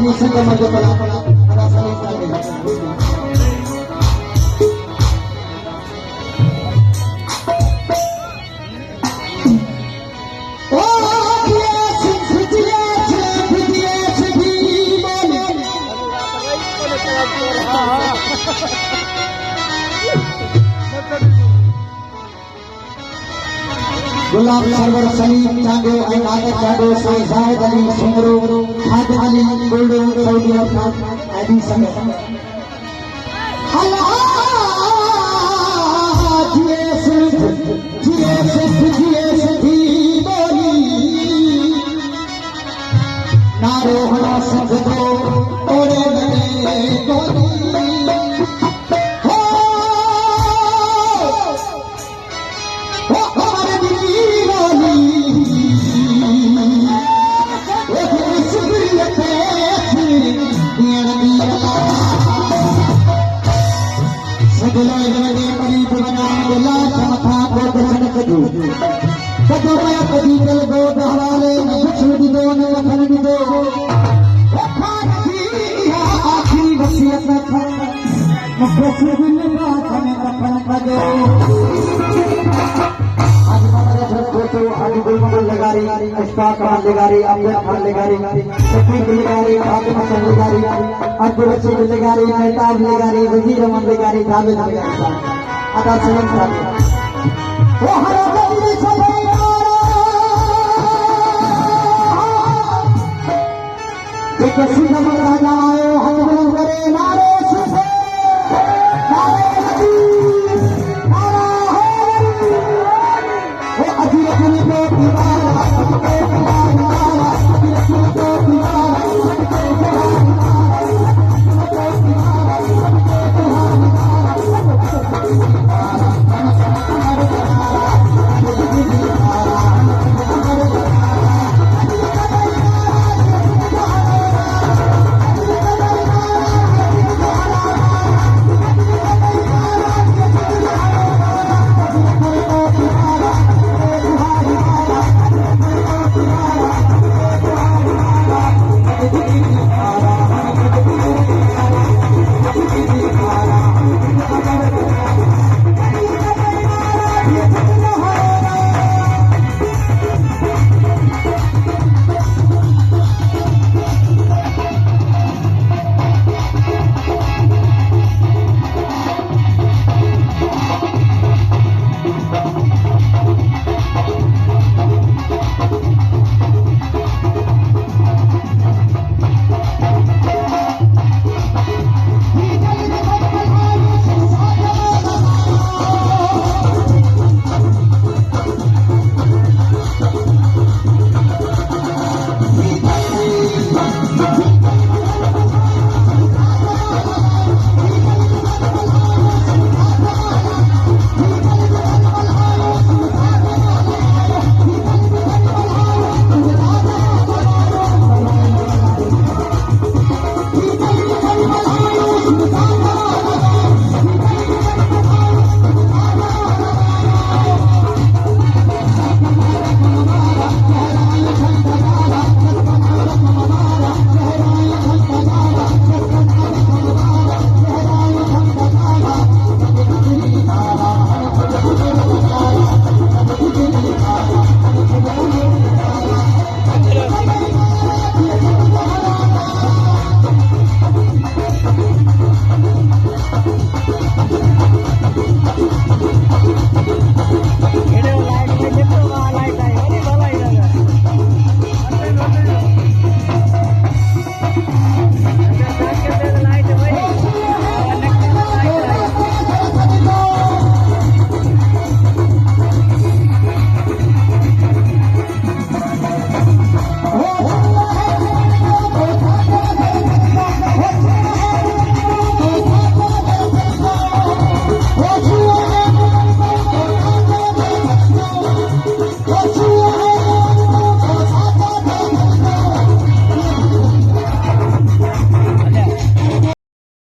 आखिरी से तो मजे पड़ा बड़ा सही कर गुलाब सरवर सलीम चांदो आगे चांदो शाहिद अली सुमरो खादिम अली गोल्डो सऊदी अरब आदि संग अल्लाह जिए दी बोली नारो हना सजदो ओरे बने गोली कदों मैं कदी दिल दो हवाले छुड़ी दो न वतन दी दो आखिरी वसीयत मुफस्सिर बिल्ला हमें दफन कर दो आज हमारे घर फोटो आज गुलमंगल लगारी अशफाक खान लगारी अमजद खान लगारी शफीक लगारी फातिमा सन लगारी अब्दुल रशीद लगारी मेहताब लगारी वजीर अमन लगारी जावेद लगारी अदा सलाम साहब वो हर